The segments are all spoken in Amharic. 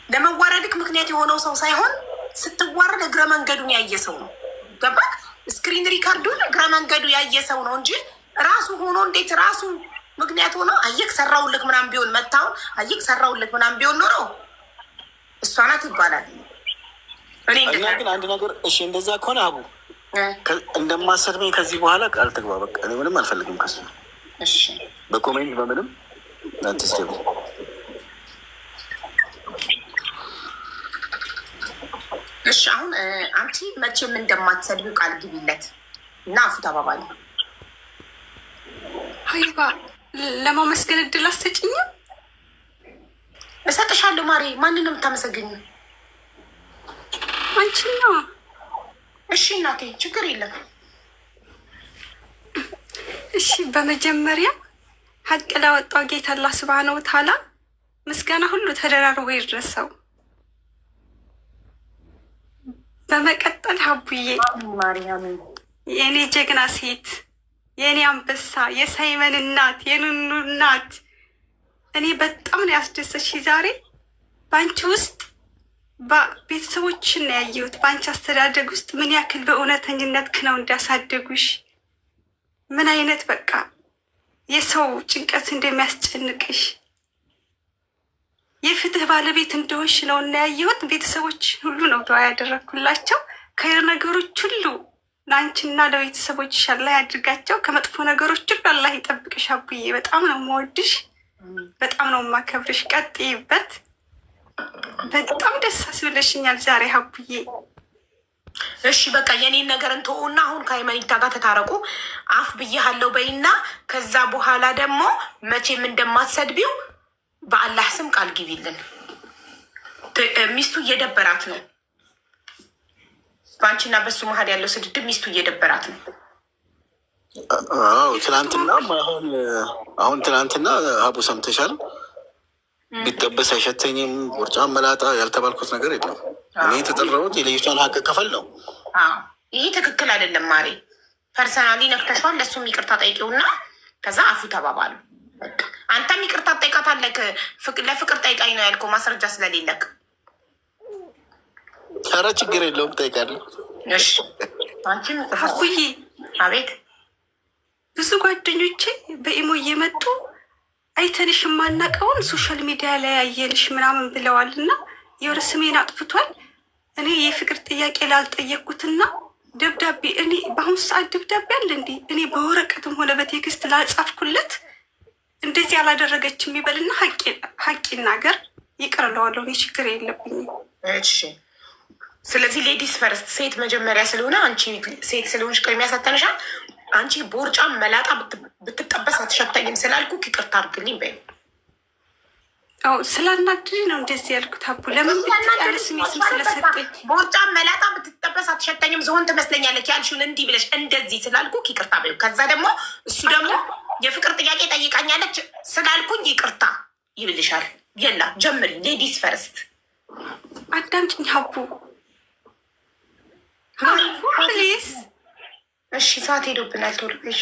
ለመዋረድክ ምክንያት የሆነው ሰው ሳይሆን ስትዋረድ እግረ መንገዱን ያየ ሰው ነው። ገባክ? ስክሪን ሪካርዱን እግረ መንገዱ ያየ ሰው ነው እንጂ ራሱ ሆኖ እንዴት ራሱ ምክንያት ሆኖ አየክ ሰራውልክ ምናምን ቢሆን መታውን አየክ ሰራውልክ ምናምን ቢሆን ኖሮ እሷ ናት ይባላል። እና ግን አንድ ነገር እሺ፣ እንደዛ ከሆነ አቡ እንደማሰድመኝ ከዚህ በኋላ ቃል ትግባ። በቃ እኔ ምንም አልፈልግም ከሱ። እሺ፣ በኮሜንት በምንም አትስደቡ። እሺ፣ አሁን አንቺ መቼም እንደማትሰድቢው ቃል ግቢለት እና አፉ ተባባሉ። ሀይባ ለማመስገን እድል አትሰጭኝም? እሰጥሻለሁ ማሬ። ማንን ነው የምታመሰግኝ? አንቺን ነዋ። እሺ እናቴ፣ ችግር የለም። እሺ፣ በመጀመሪያ ሀቅ ላወጣው ጌታ አላህ ሱብሃነሁ ወተዓላ ምስጋና ሁሉ ተደራርቦ ይድረሰው። በመቀጠል ሀቡዬ የእኔ ጀግና ሴት፣ የእኔ አንበሳ፣ የሳይመን እናት፣ የኑኑ እናት፣ እኔ በጣም ነው ያስደሰች ዛሬ። በአንቺ ውስጥ ቤተሰቦችን ያየሁት፣ በአንቺ አስተዳደግ ውስጥ ምን ያክል በእውነተኝነት ክነው እንዳሳደጉሽ፣ ምን አይነት በቃ የሰው ጭንቀት እንደሚያስጨንቅሽ፣ የፍትህ ባለቤት እንደሆንሽ ነው እና ያየሁት። ቤተሰቦች ሁሉ ነው ዱዓ ያደረግኩላቸው። ከነገሮች ሁሉ ለአንቺና ለቤተሰቦችሽ አላህ ያድርጋቸው። ከመጥፎ ነገሮች ሁሉ አላህ ይጠብቅሽ። አቡዬ በጣም ነው የምወድሽ፣ በጣም ነው የማከብርሽ። ቀጥይበት። በጣም ደስ አስብለሽኛል ዛሬ አቡዬ። እሺ በቃ የኔን ነገር እንተውና አሁን ከሃይማኖት ጋር ተታረቁ። አፍ ብዬሃለሁ በይና ከዛ በኋላ ደግሞ መቼም እንደማትሰድቢው በአላህ ስም ቃል ግቢልን። ሚስቱ እየደበራት ነው። በአንቺና በሱ መሀል ያለው ስድድብ ሚስቱ እየደበራት ነው። አዎ ትናንትና አሁን ትናንትና ሀቡ ሰምተሻል። ቢጠበስ አይሸተኝም፣ ቦርጫም መላጣ ያልተባልኩት ነገር የለም። እኔ የተጠራሁት የልጅቷን ሀቅ ከፈል ነው። ይሄ ትክክል አይደለም ማሬ። ፐርሰናሊ ነክተሿን ለእሱም ይቅርታ ጠይቂውና ከዛ አፉ ተባባሉ። አንተም ይቅርታ ጠይቃታለህ። ለፍቅር ጠይቃኝ ነው ያልከው ማስረጃ ስለሌለክ። ኧረ ችግር የለውም ጠይቃለሁ። እሺ አንቺም አቡዬ። አቤት። ብዙ ጓደኞቼ በኢሞ እየመጡ አይተንሽ የማናውቀውን ሶሻል ሚዲያ ላይ ያየንሽ ምናምን ብለዋል እና የወደ ስሜን አጥፍቷል። እኔ የፍቅር ጥያቄ ላልጠየቅኩትና ደብዳቤ እኔ በአሁኑ ሰዓት ደብዳቤ አለ እንዲ እኔ በወረቀትም ሆነ በቴክስት ላልጻፍኩለት እንደዚህ አላደረገችም ይበልና ሀቂ ናገር ይቅር እለዋለሁ። እኔ ችግር የለብኝም። እሺ ስለዚህ ሌዲስ ፈርስት፣ ሴት መጀመሪያ ስለሆነ አንቺ ሴት ስለሆንሽ ቅድሚያ ሰተንሻል። አንቺ ቦርጫም መላጣ ብትጠበስ አትሸተኝም ስላልኩ ይቅርታ አድርግልኝ በይ። አዎ ስላናድሪ ነው እንደዚህ ያልኩት አቡ። ለምን ስሜ ስም ስለሰጠኝ ቦርጫም መላጣ ብትጠበስ አትሸተኝም ዝሆን ትመስለኛለች ያልሽውን እንዲህ ብለሽ እንደዚህ ስላልኩ ይቅርታ በይ። ከዛ ደግሞ እሱ ደግሞ የፍቅር ጥያቄ ጠይቃኛለች ስላልኩኝ ይቅርታ ይብልሻል። የላ ጀምሪ። ሌዲስ ፈርስት። አዳምጪኝ ሀቡ ፕሊዝ። እሺ ሰዓት ሄዶብናል። ቶልሽ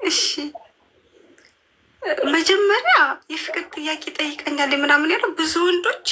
እሺ መጀመሪያ የፍቅር ጥያቄ ጠይቀኛል ምናምን ያለው ብዙ ወንዶች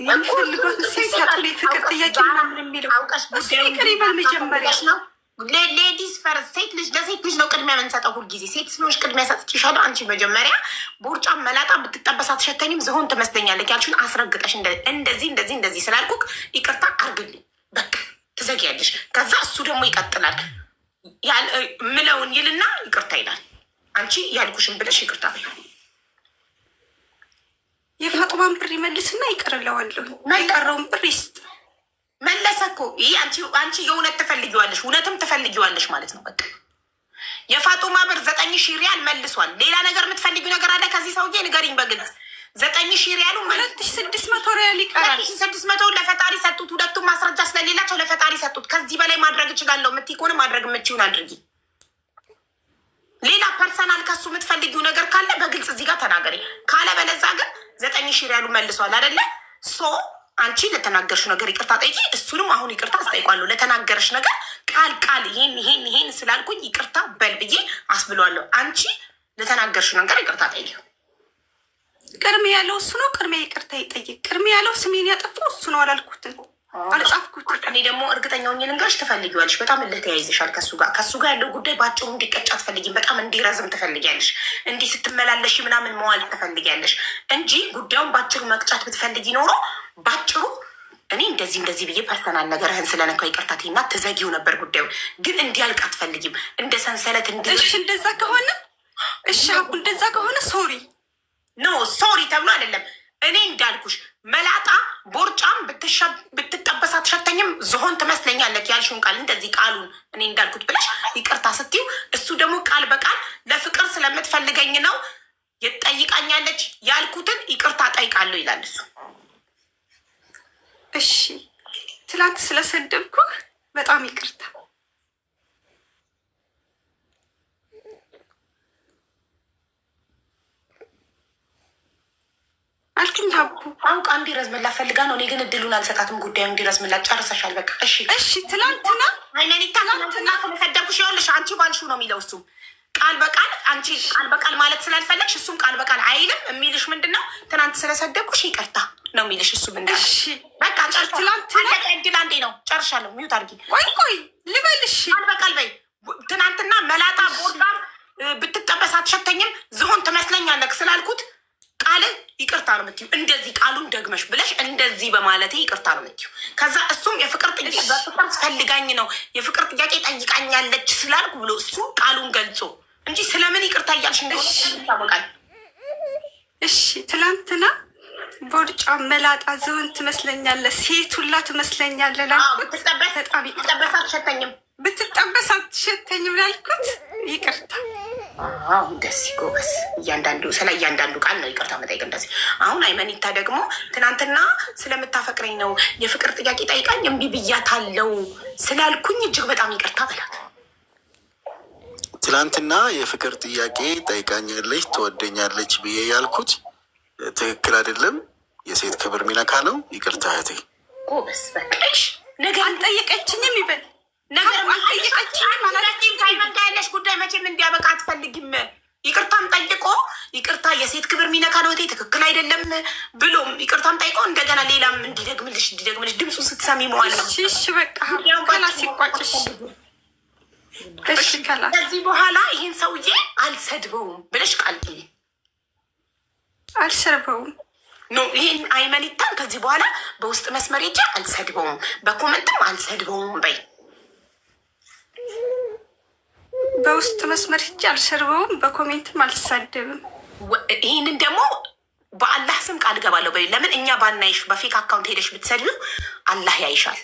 የሚፈልጓት ሲሳጡ የፍቅር ጥያቄ ምናምን የሚለው ይቅር ይበል መጀመሪያ ነው። ሌዲስ ፈርስት። ሴት ልጅ ለሴት ልጅ ነው ቅድሚያ የምንሰጠው ሁልጊዜ። ሴት ስለሆንሽ ቅድሚያ ሰጥቼሻለሁ። አንቺ መጀመሪያ ቦርጫም መላጣ ብትጠበስ አትሸተኝም ዝሆን ትመስለኛለች ያልሽውን አስረግጠሽ እንደዚህ እንደዚህ እንደዚህ ስላልኩክ ይቅርታ አርግልኝ በቃ ትዘጊያለሽ። ከዛ እሱ ደግሞ ይቀጥላል ምለውን ይልና ይቅርታ ይላል። አንቺ ያልኩሽን ብለሽ ይቅርታ በይ። የፋጡማን ብር ይመልስና ይቅር እለዋለሁ። የቀረውን ብር ይስጥ። መለሰ እኮ ይህ አንቺ የእውነት ትፈልጊዋለሽ፣ እውነትም ትፈልጊዋለሽ ማለት ነው። በቃ የፋጡማ ብር 9,000 ሪያል መልሷል። ሌላ ነገር የምትፈልጊው ነገር አለ ከዚህ ሰውዬ ንገሪኝ በግልጽ። 9,000 ሪያሉ 2,600 ሪያል ይቀራል። 2,600 ለፈጣሪ ሰጡት። ሁለቱም ማስረጃ ስለሌላቸው ለፈጣሪ ሰጡት። ከዚህ በላይ ማድረግ እችላለሁ የምትይ ከሆነ ማድረግ የምትይውን አድርጊ። ሌላ ፐርሰናል ከሱ የምትፈልጊው ነገር ካለ በግልጽ እዚህ ጋር ተናገሪ። ካለ በለዛ ግን 9,000 ሪያሉ መልሷል አይደለ? ሶ አንቺ ለተናገርሽ ነገር ይቅርታ ጠይቂ። እሱንም አሁን ይቅርታ አስጠይቋለሁ። ለተናገርሽ ነገር ቃል ይሄን ስላልኩኝ ይቅርታ በል ብዬ አስብሏለሁ። አንቺ ለተናገርሽ ነገር ይቅርታ ጠይቂ። ቅድሜ ያለው እሱ ነው። ቅድሜ ይቅርታ ይጠይቅ። ያለው ስሜን ያጠፋው እሱ ነው አላልኩትም፣ አልጻፍኩትም። እኔ ደግሞ እርግጠኛ ሆኜ ልንገርሽ ትፈልጊዋለሽ። በጣም እልህ ተያይዘሻል ከሱ ጋር ያለው ጉዳይ በአጭሩ እንዲቀጭ አትፈልጊም። በጣም እንዲረዝም ትፈልጊያለሽ። እንዲህ ስትመላለሽ ምናምን መዋል ትፈልጊያለሽ እንጂ ጉዳዩን በአጭሩ መቅጫት ብትፈልጊ ኖሮ በአጭሩ እኔ እንደዚህ ብዬ ፐርሰናል ነገርህን ስለነካው ይቅርታቴና ተዘጊው ነበር ጉዳዩ። ግን እንዲያልቅ አትፈልጊም። እንደ ሰንሰለት እሺ፣ እንደዛ ከሆነ እሺ፣ እንደዛ ከሆነ ሶሪ ኖ ሶሪ ተብሎ አይደለም። እኔ እንዳልኩሽ መላጣ ቦርጫም ብትጠበስ አትሸተኝም፣ ዝሆን ትመስለኛለች ያልሽውን ቃል እንደዚህ ቃሉን እኔ እንዳልኩት ብለሽ ይቅርታ ስትይው፣ እሱ ደግሞ ቃል በቃል ለፍቅር ስለምትፈልገኝ ነው የጠይቃኛለች ያልኩትን ይቅርታ ጠይቃለሁ ይላል እሱ። እሺ፣ ትላንት ስለሰደብኩህ በጣም ይቅርታ። አልክኝ ሀቡ አውቃ እንዲረዝምላት ፈልጋ ነው። እኔ ግን እድሉን አልሰጣትም። ጉዳዩ እንዲረዝምላት ጨርሰሻል። በቃ እሺ፣ እሺ። ትላንትና ትላንትና ስለሰደብኩሽ ይኸውልሽ፣ አንቺ ባልሽው ነው የሚለው እሱ ቃል በቃል አንቺ ቃል በቃል ማለት ስላልፈለግሽ እሱም ቃል በቃል አይልም። የሚልሽ ምንድን ነው? ትናንት ስለሰደብኩሽ ይቅርታ ነው የሚልሽ እሱ። ምንድን በቃ ትላንት እድል አንዴ ነው። ጨርሻለሁ። ሚዩት አድርጊ። ቆይ ልበልሽ። ቃል በቃል በይ። ትናንትና መላጣ ቦርዳ ብትጠበስ አትሸተኝም፣ ዝሆን ትመስለኛለህ ስላልኩት ቃል ይቅርታ ነው የምትይው። እንደዚህ ቃሉን ደግመሽ ብለሽ እንደዚህ በማለቴ ይቅርታ ነው የምትይው። ከዛ እሱም የፍቅር ጥያቄ በፍቅር ፈልጋኝ ነው የፍቅር ጥያቄ ጠይቃኛለች ስላልኩ ብሎ እሱ ቃሉን ገልጾ እንጂ ስለምን ይቅርታ እያልሽ እንደሆነ ይታወቃል። እሺ፣ ትላንትና ቦርጫ መላጣ ዝሆን ትመስለኛለህ፣ ሴት ሁላ ትመስለኛለህ ላልኩት ብትጠበስ አትሸተኝም ብትጠበስ አትሸተኝም ላልኩት ይቅርታ። ደስ ጎበስ። ስለ እያንዳንዱ ቃል ነው ይቅርታ መጠየቅ። እንደዚህ አሁን አይመኒታ ደግሞ ትናንትና ስለምታፈቅረኝ ነው የፍቅር ጥያቄ ጠይቃኝ እምቢ ብያታለው ስላልኩኝ እጅግ በጣም ይቅርታ በላት። ትናንትና የፍቅር ጥያቄ ጠይቃኛለች ትወደኛለች ብዬ ያልኩት ትክክል አይደለም፣ የሴት ክብር ሚነካ ነው። ይቅርታ እህቴ። ጎበስ በቃሽ። ነገር አልጠየቀችኝም ይበል ነገር ያለሽ ጉዳይ መቼም እንዲያበቃ አትፈልጊም። ይቅርታም ጠይቆ ይቅርታ የሴት ክብር ሚነካ ነው ትክክል አይደለም ብሎም ይቅርታም ጠይቆ እንደገና ሌላም እንዲደግምልሽ ድምፁን ስትሰሚ መዋል ነው። እሺ በቃ ከላስ ይቋጭሽ። እሺ ከላስ ከዚህ በኋላ ይህን ሰውዬ አልሰድበውም ብለሽ ቃል አልሰርበውም ኖ ይህን አይመኒታን ከዚህ በኋላ በውስጥ መስመር ሄጄ አልሰድበውም፣ በኮመንትም አልሰድበውም በይ። በውስጥ መስመር ሂጅ አልሰርበውም፣ በኮሜንትም አልሳደብም። ይህንን ደግሞ በአላህ ስም ቃል ገባለሁ በይ። ለምን እኛ ባናይሽ በፌክ አካውንት ሄደሽ ብትሰድቢው አላህ ያይሻል።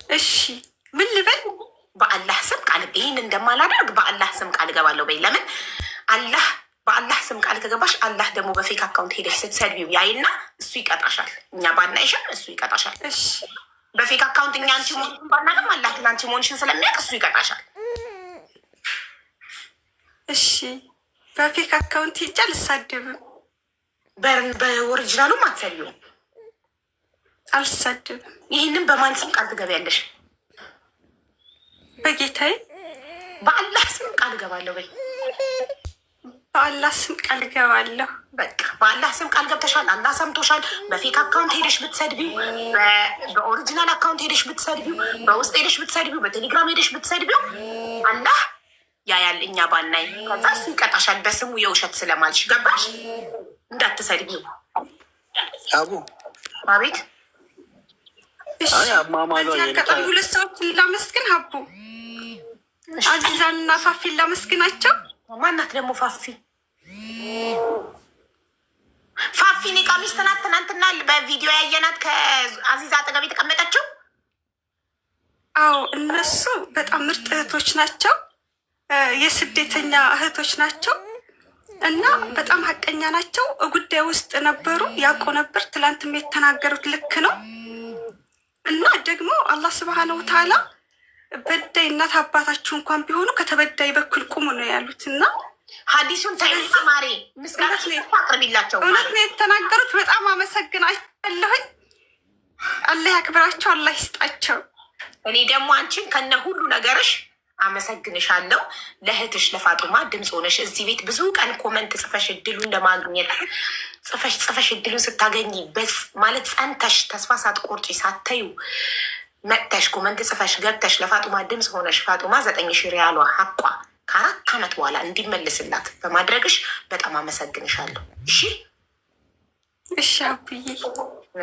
እሺ ምን ልበል? በአላህ ስም ቃል ይህን እንደማላደርግ በአላህ ስም ቃል ገባለሁ በይ። ለምን በአላህ ስም ቃል ከገባሽ አላህ ደግሞ በፌክ አካውንት ሄደሽ ስትሰድቢው ያይና እሱ ይቀጣሻል። እኛ ባናይሽም እሱ ይቀጣሻል። እሺ በፌክ አካውንት እኛ አንቺ መሆንሽን ባናቅም አላህ ግን አንቺ መሆንሽን ስለሚያውቅ እሱ ይቀጣሻል። እሺ በፌክ አካውንት ሂጅ አልሳደብም፣ በኦሪጂናሉም አትሰሪውም። አልሳደብም። ይህንን በማን ስም ቃል ትገቢያለሽ? በጌታዬ በአላህ ስም ቃል እገባለሁ በይ። በአላህ ስም ቃል እገባለሁ። በቃ በአላህ ስም ቃል ገብተሻል። አላህ ሰምቶሻል። በፌክ አካውንት ሄደሽ ብትሰድቢው፣ በኦሪጂናል አካውንት ሄደሽ ብትሰድቢው፣ በውስጥ ሄደሽ ብትሰድቢው፣ በቴሌግራም ሄደሽ ብትሰድቢው አላህ ያያል፣ እኛ ባናይ። ከዛ እሱ ይቀጣሻል በስሙ የውሸት ስለማልሽ። ገባሽ? እንዳትሰድቢው። አቡ አቤት። በዚህ አጋጣሚ ሁለት ሰዎችን ላመስግን። ሀቡ አዚዛንና ፋፊን ላመስግናቸው። ማናት ደግሞ ፋፊ? ፋፊ ኔቃ ሚስት ናት። ትናንትና በቪዲዮ ያየናት ከአዚዛ አጠገብ የተቀመጠችው። አዎ እነሱ በጣም ምርጥ እህቶች ናቸው። የስደተኛ እህቶች ናቸው እና በጣም ሀቀኛ ናቸው። ጉዳይ ውስጥ ነበሩ፣ ያውቁ ነበር። ትላንትም የተናገሩት ልክ ነው እና ደግሞ አላህ ስብሃነሁ ወተዓላ በዳይ እናት አባታችሁ እንኳን ቢሆኑ ከተበዳይ በኩል ቁሙ ነው ያሉት እና ሀዲሱን ተማሪ ምስጋና አቅርቢላቸው። እውነት ነው የተናገሩት። በጣም አመሰግናለሁኝ። አላህ ያክብራቸው፣ አላህ ይስጣቸው። እኔ ደግሞ አንቺን ከነ ሁሉ ነገርሽ አመሰግንሻለሁ። ለእህትሽ ለፋጡማ ድምፅ ሆነሽ እዚህ ቤት ብዙ ቀን ኮመንት ጽፈሽ እድሉን ለማግኘት ጽፈሽ እድሉን ስታገኝ ማለት ጸንተሽ ተስፋ ሳትቆርጪ ሳተዩ መጥተሽ ኮመንት ጽፈሽ ገብተሽ ለፋጡማ ድምፅ ሆነሽ ፋጡማ 9,000 ሪያሏ ሀቋ ከ4 ዓመት በኋላ እንዲመልስላት በማድረግሽ በጣም አመሰግንሻለሁ። እሺ እሺ አብዬ።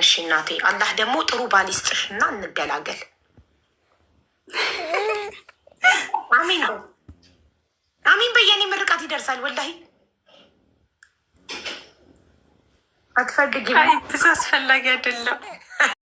እሺ እናቴ፣ አላህ ደግሞ ጥሩ ባል ይስጥሽ እና እንገላገል። አሚን አሚን። በየኔ ምርቃት ይደርሳል። ወላሂ አትፈልጊም? ብዙ አስፈላጊ አይደለም።